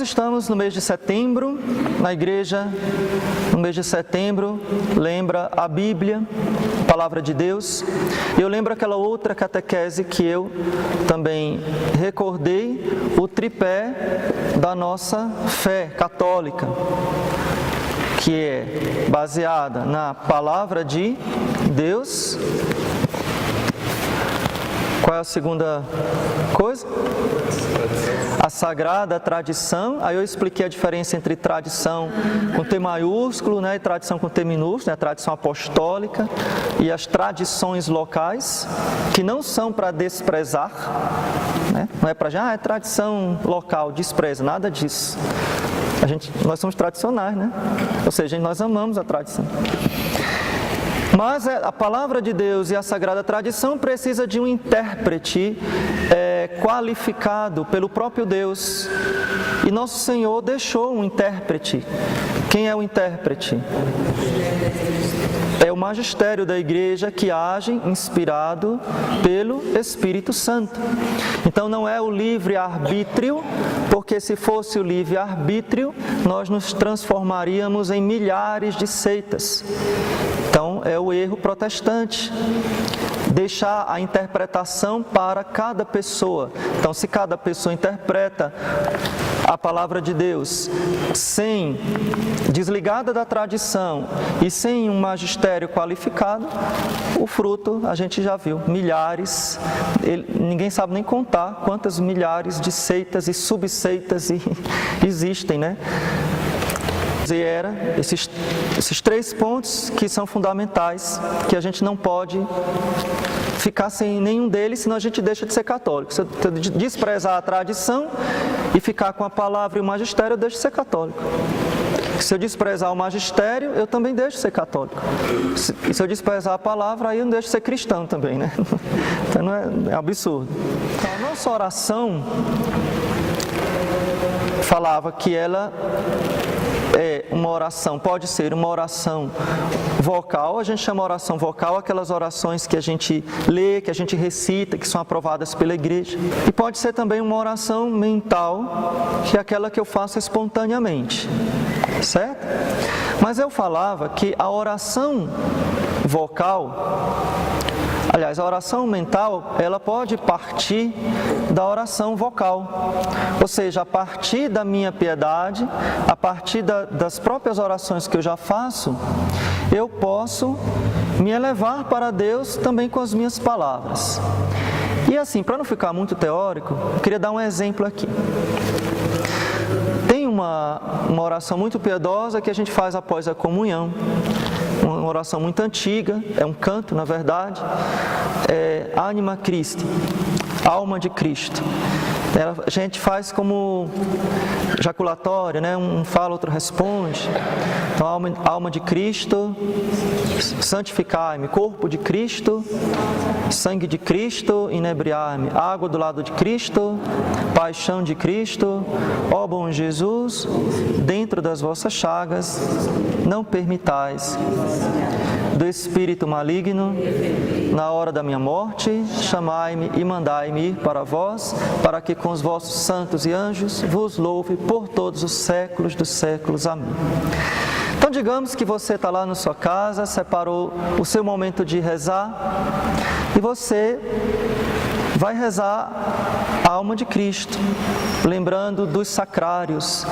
estamos no mês de setembro, na igreja, no mês de setembro, lembra a Bíblia, a Palavra de Deus. Eu lembro aquela outra catequese que eu também recordei, o tripé da nossa fé católica, que é baseada na Palavra de Deus. Qual é a segunda coisa? A sagrada tradição. Aí eu expliquei a diferença entre tradição com T maiúsculo, né, e tradição com T minúsculo, né, a tradição apostólica e as tradições locais, que não são para desprezar, né, não é para é tradição local, despreza, nada disso. Nós somos tradicionais, né? Ou seja, nós amamos a tradição. Mas a palavra de Deus e a sagrada tradição precisa de um intérprete qualificado pelo próprio Deus. E nosso Senhor deixou um intérprete. Quem é o intérprete? É o magistério da igreja que age inspirado pelo Espírito Santo. Então não é o livre-arbítrio, porque se fosse o livre-arbítrio, nós nos transformaríamos em milhares de seitas. Então é o erro protestante, deixar a interpretação para cada pessoa. Então se cada pessoa interpreta a palavra de Deus desligada da tradição e sem um magistério qualificado, o fruto a gente já viu, milhares, ninguém sabe nem contar quantas milhares de seitas e subseitas existem, né? E esses 3 pontos que são fundamentais, que a gente não pode ficar sem nenhum deles, senão a gente deixa de ser católico. Se eu desprezar a tradição e ficar com a palavra e o magistério, eu deixo de ser católico. Se eu desprezar o magistério, eu também deixo de ser católico. Se eu desprezar a palavra, aí eu não deixo de ser cristão também, né? Então é absurdo. Então, a nossa oração falava que ela uma oração, pode ser uma oração vocal, a gente chama oração vocal aquelas orações que a gente lê, que a gente recita, que são aprovadas pela igreja. E pode ser também uma oração mental, que é aquela que eu faço espontaneamente, certo? Mas eu falava que a oração vocal, aliás, a oração mental, ela pode partir da oração vocal. Ou seja, a partir da minha piedade, a partir das próprias orações que eu já faço, eu posso me elevar para Deus também com as minhas palavras. E assim, para não ficar muito teórico, eu queria dar um exemplo aqui. Tem uma oração muito piedosa que a gente faz após a comunhão. Uma oração muito antiga, é um canto, na verdade, é Anima Christi, alma de Cristo. A gente faz como jaculatório, né? Um fala, outro responde. Então, alma de Cristo, santificai-me, corpo de Cristo, sangue de Cristo, inebriai-me, água do lado de Cristo, paixão de Cristo, ó bom Jesus, dentro das vossas chagas, não permitais do espírito maligno, na hora da minha morte, chamai-me e mandai-me ir para vós, para que com os vossos santos e anjos vos louve por todos os séculos dos séculos. Amém. Então, digamos que você está lá na sua casa, separou o seu momento de rezar, e você vai rezar a alma de Cristo, lembrando dos sacrários.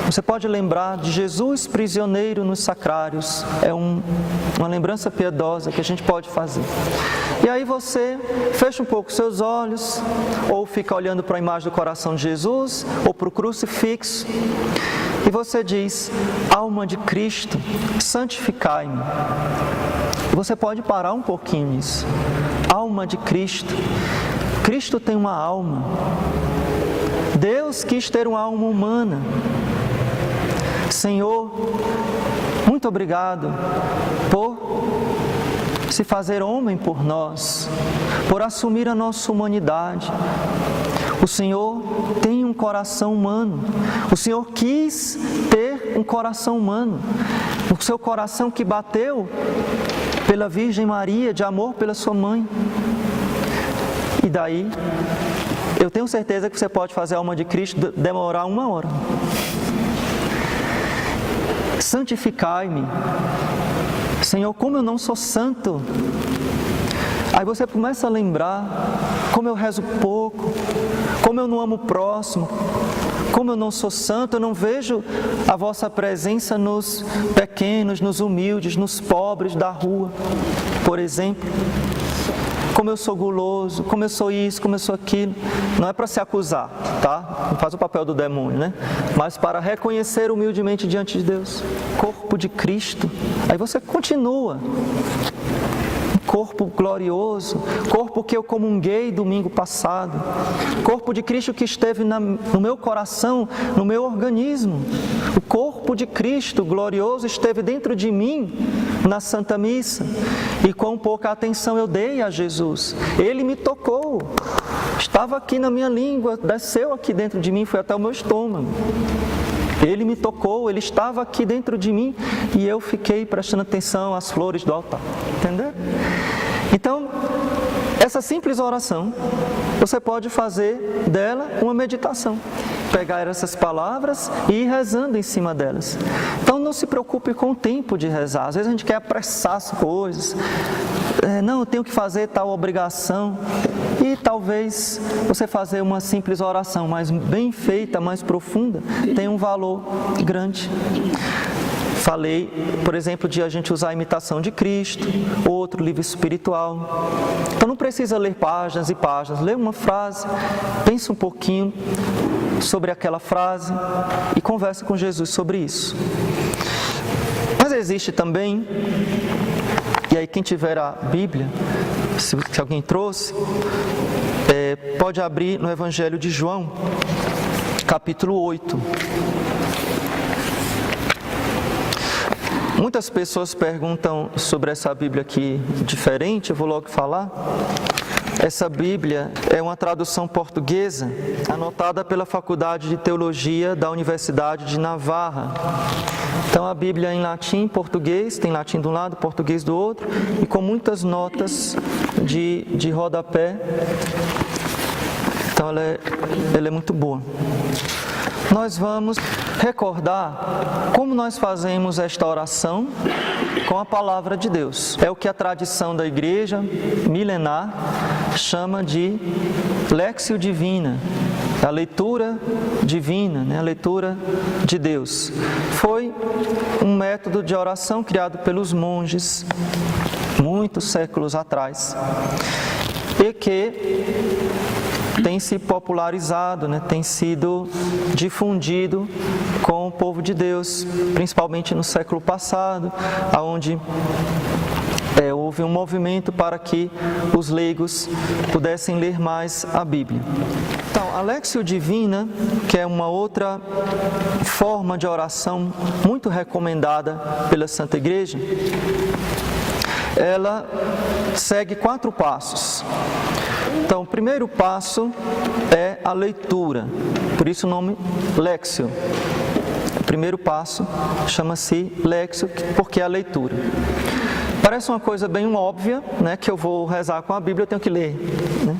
Você pode lembrar de Jesus prisioneiro nos sacrários. É uma lembrança piedosa que a gente pode fazer. E aí você fecha um pouco seus olhos, ou fica olhando para a imagem do coração de Jesus, ou para o crucifixo, e você diz: alma de Cristo, santificai-me. Você pode parar um pouquinho nisso. Alma de Cristo. Cristo tem uma alma. Deus quis ter uma alma humana. Senhor, muito obrigado por se fazer homem por nós, por assumir a nossa humanidade. O Senhor tem um coração humano. O Senhor quis ter um coração humano. O seu coração que bateu pela Virgem Maria, de amor pela sua mãe. E daí, Eu tenho certeza que você pode fazer a alma de Cristo demorar 1 hora. Santificai-me. Senhor, como eu não sou santo. Aí você começa a lembrar como eu rezo pouco, como eu não amo o próximo, como eu não sou santo, eu não vejo a vossa presença nos pequenos, nos humildes, nos pobres da rua, por exemplo. Como eu sou guloso, como eu sou isso, como eu sou aquilo. Não é para se acusar, tá? Não faz o papel do demônio, né? Mas para reconhecer humildemente diante de Deus. Corpo de Cristo. Aí você continua. Corpo glorioso, corpo que eu comunguei domingo passado, corpo de Cristo que esteve no meu coração, no meu organismo. O corpo de Cristo glorioso esteve dentro de mim na Santa Missa. E quão pouca atenção eu dei a Jesus. Ele me tocou, estava aqui na minha língua, desceu aqui dentro de mim, foi até o meu estômago. Ele me tocou, Ele estava aqui dentro de mim e eu fiquei prestando atenção às flores do altar. Entendeu? Então, essa simples oração, você pode fazer dela uma meditação. Pegar essas palavras e ir rezando em cima delas. Então, não se preocupe com o tempo de rezar. Às vezes a gente quer apressar as coisas. Não, eu tenho que fazer tal obrigação. E talvez você fazer uma simples oração, mas bem feita, mais profunda, tenha um valor grande. Falei, por exemplo, de a gente usar a imitação de Cristo, outro livro espiritual. Então não precisa ler páginas e páginas, lê uma frase, pense um pouquinho sobre aquela frase e converse com Jesus sobre isso. Mas existe também, e aí quem tiver a Bíblia, se alguém trouxe, pode abrir no Evangelho de João, capítulo 8. Muitas pessoas perguntam sobre essa Bíblia aqui diferente, eu vou logo falar. Essa Bíblia é uma tradução portuguesa, anotada pela Faculdade de Teologia da Universidade de Navarra. Então a Bíblia é em latim, português, tem latim de um lado, português do outro, e com muitas notas de rodapé. Então ela é muito boa. Nós vamos recordar como nós fazemos esta oração com a palavra de Deus. É o que a tradição da igreja milenar chama de Lectio Divina, a leitura divina, né? A leitura de Deus. Foi um método de oração criado pelos monges muitos séculos atrás e que tem se popularizado, né? Tem sido difundido com o povo de Deus, principalmente no século passado, onde houve um movimento para que os leigos pudessem ler mais a Bíblia. Então, a Lectio Divina, que é uma outra forma de oração muito recomendada pela Santa Igreja, ela segue 4 passos. Então, o primeiro passo é a leitura, por isso o nome Lectio. O primeiro passo chama-se Lectio, porque é a leitura. Parece uma coisa bem óbvia, né, que eu vou rezar com a Bíblia, eu tenho que ler. Né?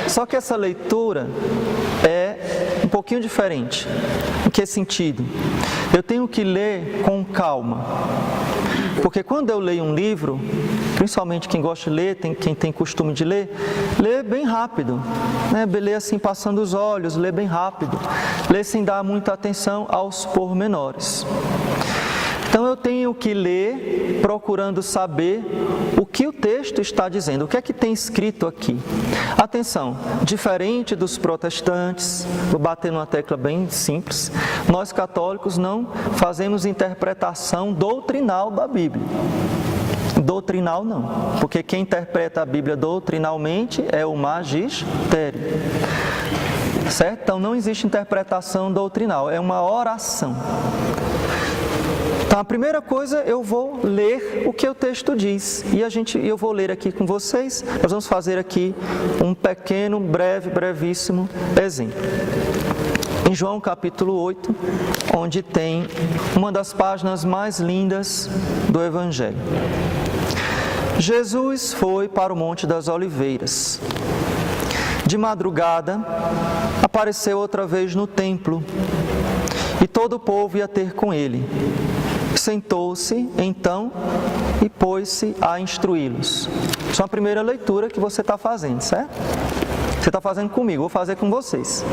Só que essa leitura é um pouquinho diferente. Em que sentido? Eu tenho que ler com calma. Porque quando eu leio um livro, principalmente quem gosta de ler, quem tem costume de ler, lê bem rápido, né? Lê assim passando os olhos, lê bem rápido, lê sem dar muita atenção aos pormenores. Então eu tenho que ler procurando saber o que o texto está dizendo, o que é que tem escrito aqui. Atenção, diferente dos protestantes, vou bater numa tecla bem simples, nós católicos não fazemos interpretação doutrinal da Bíblia. Doutrinal não, porque quem interpreta a Bíblia doutrinalmente é o magistério. Certo? Então não existe interpretação doutrinal, é uma oração. Então, a primeira coisa, eu vou ler o que o texto diz. E eu vou ler aqui com vocês, nós vamos fazer aqui um pequeno, brevíssimo exemplo. Em João capítulo 8, onde tem uma das páginas mais lindas do Evangelho. Jesus foi para o Monte das Oliveiras. De madrugada, apareceu outra vez no templo, e todo o povo ia ter com ele. Sentou-se, então, e pôs-se a instruí-los. Isso é a primeira leitura que você está fazendo, certo? Você está fazendo comigo, vou fazer com vocês.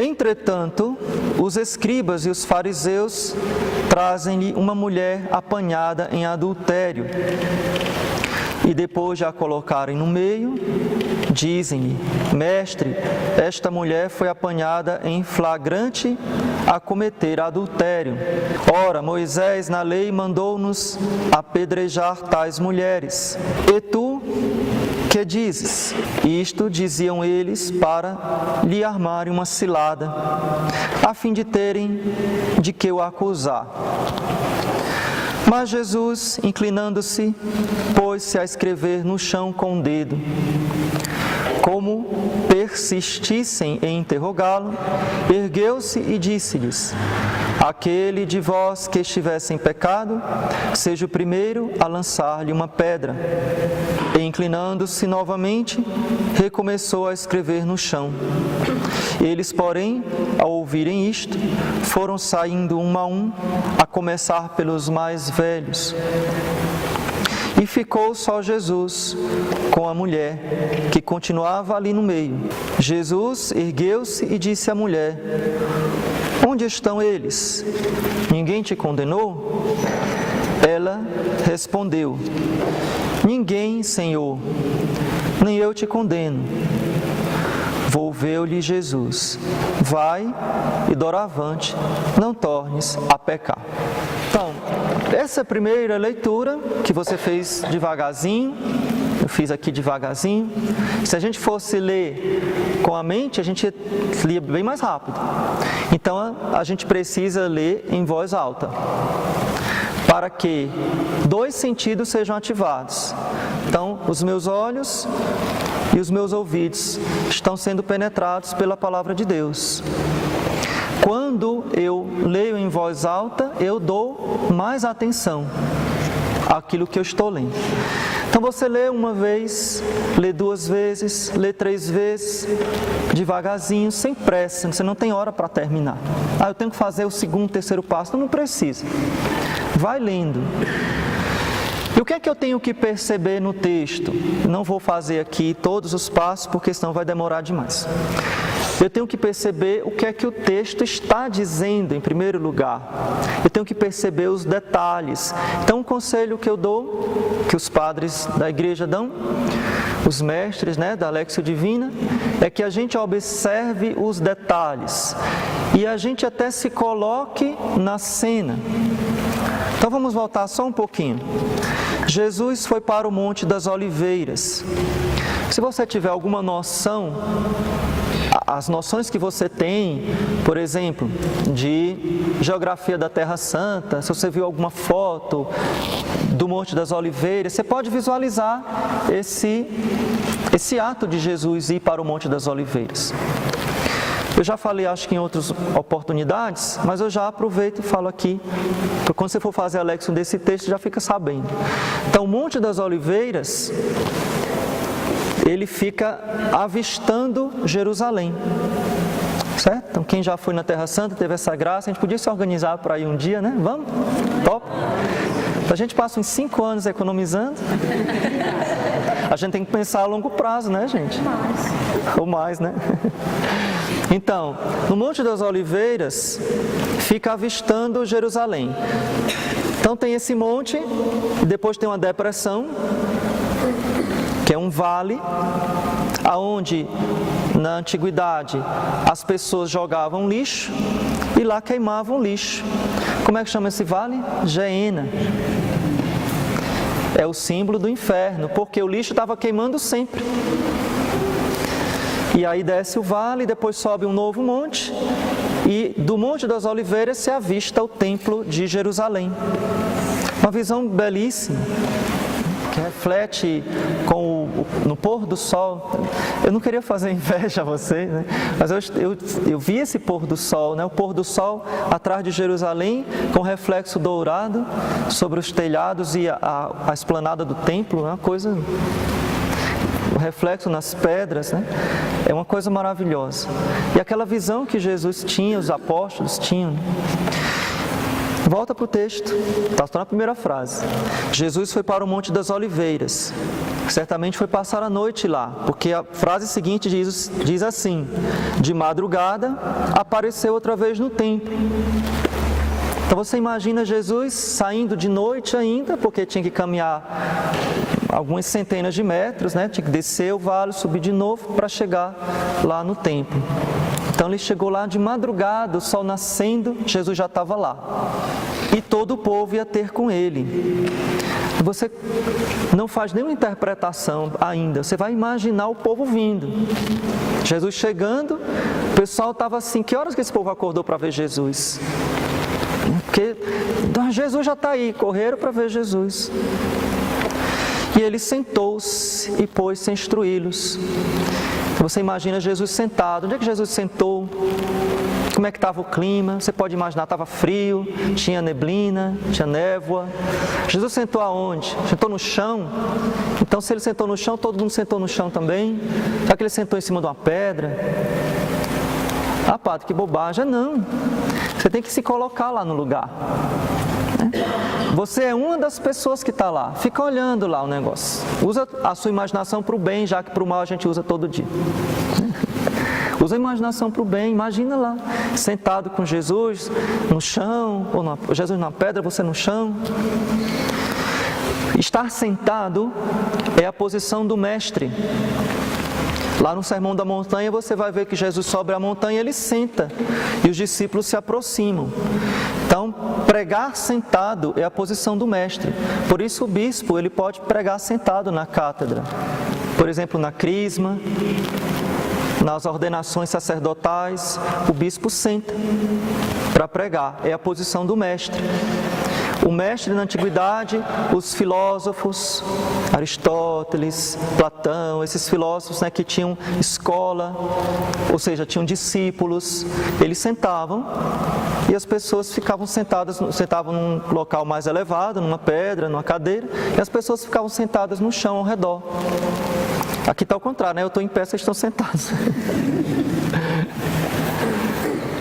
Entretanto, os escribas e os fariseus trazem-lhe uma mulher apanhada em adultério. E depois de a colocarem no meio, dizem-lhe: Mestre, esta mulher foi apanhada em flagrante a cometer adultério. Ora, Moisés na lei mandou-nos apedrejar tais mulheres. E tu, que dizes? Isto diziam eles para lhe armarem uma cilada, a fim de terem de que o acusar. Mas Jesus, inclinando-se, pôs-se a escrever no chão com o dedo. Como persistissem em interrogá-lo, ergueu-se e disse-lhes: Aquele de vós que estivesse em pecado, seja o primeiro a lançar-lhe uma pedra. E inclinando-se novamente, recomeçou a escrever no chão. Eles, porém, ao ouvirem isto, foram saindo um a um, a começar pelos mais velhos. E ficou só Jesus com a mulher, que continuava ali no meio. Jesus ergueu-se e disse à mulher: Onde estão eles? Ninguém te condenou? Ela respondeu: Ninguém, Senhor, nem eu te condeno. Volveu-lhe Jesus: Vai e doravante, não tornes a pecar. Então, essa é a primeira leitura que você fez devagarzinho, eu fiz aqui devagarzinho. Se a gente fosse ler com a mente, a gente lia bem mais rápido. Então, a gente precisa ler em voz alta, para que 2 sentidos sejam ativados. Então, os meus olhos e os meus ouvidos estão sendo penetrados pela palavra de Deus. Quando eu leio em voz alta, eu dou mais atenção àquilo que eu estou lendo. Então você lê uma vez, lê 2 vezes, lê 3 vezes, devagarzinho, sem pressa, você não tem hora para terminar. Eu tenho que fazer o 2º, 3º passo, não precisa. Vai lendo. E o que é que eu tenho que perceber no texto? Não vou fazer aqui todos os passos, porque senão vai demorar demais. Eu tenho que perceber o que é que o texto está dizendo, em primeiro lugar. Eu tenho que perceber os detalhes. Então, um conselho que eu dou, que os padres da igreja dão, os mestres, da Lexio Divina, é que a gente observe os detalhes e a gente até se coloque na cena. Então, vamos voltar só um pouquinho. Jesus foi para o Monte das Oliveiras. Se você tiver alguma noção, as noções que você tem, por exemplo, de geografia da Terra Santa, se você viu alguma foto do Monte das Oliveiras, você pode visualizar esse ato de Jesus ir para o Monte das Oliveiras. Eu já falei, acho que em outras oportunidades, mas eu já aproveito e falo aqui, porque quando você for fazer a lexio desse texto, já fica sabendo. Então, o Monte das Oliveiras, ele fica avistando Jerusalém, certo? Então, quem já foi na Terra Santa, teve essa graça, a gente podia se organizar para ir um dia, né? Vamos? Top? Então, a gente passa uns 5 anos economizando. A gente tem que pensar a longo prazo, né, gente? Ou mais, né? Então, no Monte das Oliveiras, fica avistando Jerusalém. Então, tem esse monte, e depois tem uma depressão, que é um vale, aonde na antiguidade as pessoas jogavam lixo e lá queimavam lixo. Como é que chama esse vale? Geena. É o símbolo do inferno, porque o lixo estava queimando sempre. E aí desce o vale, depois sobe um novo monte, e do Monte das Oliveiras se avista o Templo de Jerusalém. Uma visão belíssima, que reflete no pôr do sol. Eu não queria fazer inveja a vocês, né? Mas eu vi esse pôr do sol, né? O pôr do sol atrás de Jerusalém, com reflexo dourado sobre os telhados e a esplanada do templo, é uma coisa o reflexo nas pedras, né? É uma coisa maravilhosa. E aquela visão que Jesus tinha, os apóstolos tinham. Volta para o texto, está só na primeira frase. Jesus foi para o Monte das Oliveiras. Certamente foi passar a noite lá, porque a frase seguinte diz assim: de madrugada apareceu outra vez no templo. Então você imagina Jesus saindo de noite ainda, porque tinha que caminhar algumas centenas de metros, né? Tinha que descer o vale, subir de novo para chegar lá no templo. Então ele chegou lá de madrugada, o sol nascendo, Jesus já estava lá. E todo o povo ia ter com ele. Você não faz nenhuma interpretação ainda, você vai imaginar o povo vindo. Jesus chegando, o pessoal estava assim, que horas que esse povo acordou para ver Jesus? Porque Jesus já está aí, correram para ver Jesus. E ele sentou-se e pôs-se a instruí-los. Você imagina Jesus sentado. Onde é que Jesus sentou? Como é que estava o clima? Você pode imaginar, estava frio, tinha neblina, tinha névoa. Jesus sentou aonde? Sentou no chão? Então, se ele sentou no chão, todo mundo sentou no chão também? Será que ele sentou em cima de uma pedra? Ah, padre, que bobagem. Não. Você tem que se colocar lá no lugar. Você é uma das pessoas que está lá. Fica olhando lá o negócio. Usa a sua imaginação para o bem, já que para o mal a gente usa todo dia. Usa a imaginação para o bem. Imagina lá, sentado com Jesus no chão, ou Jesus na pedra, você no chão. Estar sentado é a posição do mestre. Lá no Sermão da Montanha você vai ver que Jesus sobe a montanha e ele senta. E os discípulos se aproximam. Então, pregar sentado é a posição do mestre. Por isso o bispo ele pode pregar sentado na cátedra. Por exemplo, na crisma, nas ordenações sacerdotais, o bispo senta para pregar. É a posição do mestre. O mestre na antiguidade, os filósofos, Aristóteles, Platão, esses filósofos, né, que tinham escola, ou seja, tinham discípulos, eles sentavam e as pessoas ficavam sentavam num local mais elevado, numa pedra, numa cadeira, e as pessoas ficavam sentadas no chão ao redor. Aqui está o contrário, né? Eu estou em pé, vocês estão sentados.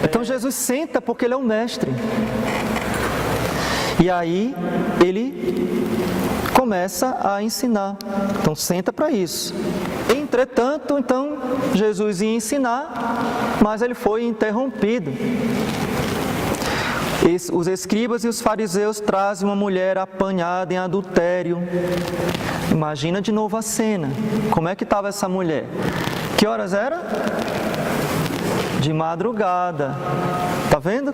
Então Jesus senta porque ele é o mestre. E aí ele começa a ensinar. Então senta para isso. Entretanto, então Jesus ia ensinar, mas ele foi interrompido. Os escribas e os fariseus trazem uma mulher apanhada em adultério. Imagina de novo a cena. Como é que estava essa mulher? Que horas era? De madrugada. Tá vendo?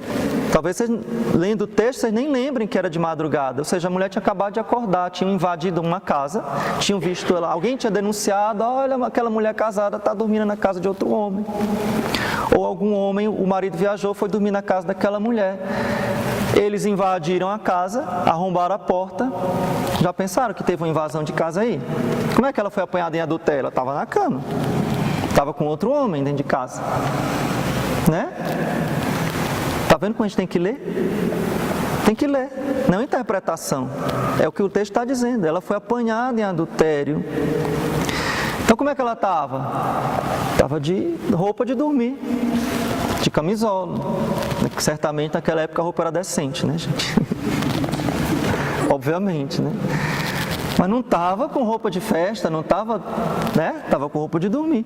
Talvez vocês, lendo o texto, vocês nem lembrem que era de madrugada. Ou seja, a mulher tinha acabado de acordar, tinham invadido uma casa, tinham visto ela, alguém tinha denunciado, olha, aquela mulher casada está dormindo na casa de outro homem. Ou algum homem, o marido viajou, foi dormir na casa daquela mulher. Eles invadiram a casa, arrombaram a porta. Já pensaram que teve uma invasão de casa aí? Como é que ela foi apanhada em adultério? Ela estava na cama. Estava com outro homem dentro de casa. Né? Tá vendo como a gente tem que ler? Tem que ler, não interpretação. É o que o texto está dizendo. Ela foi apanhada em adultério. Então como é que ela estava? Estava de roupa de dormir, de camisola. Certamente naquela época a roupa era decente, né, gente? Obviamente, né? Mas não estava com roupa de festa, não estava, né? Estava com roupa de dormir.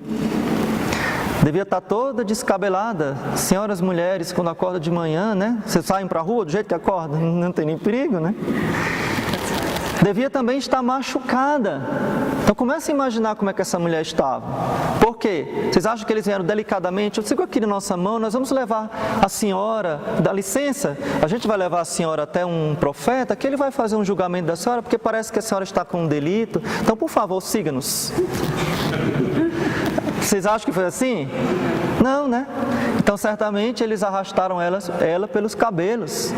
Devia estar toda descabelada. Senhoras mulheres, quando acordam de manhã, né? Vocês saem para a rua do jeito que acordam, não tem nem perigo, né? Devia também estar machucada. Então começa a imaginar como é que essa mulher estava. Por quê? Vocês acham que eles vieram delicadamente? Eu sigo aqui na nossa mão, nós vamos levar a senhora, dá licença, a gente vai levar a senhora até um profeta, que ele vai fazer um julgamento da senhora, porque parece que a senhora está com um delito. Então, por favor, siga-nos. Vocês acham que foi assim? Não, né? Então, certamente, eles arrastaram ela pelos cabelos.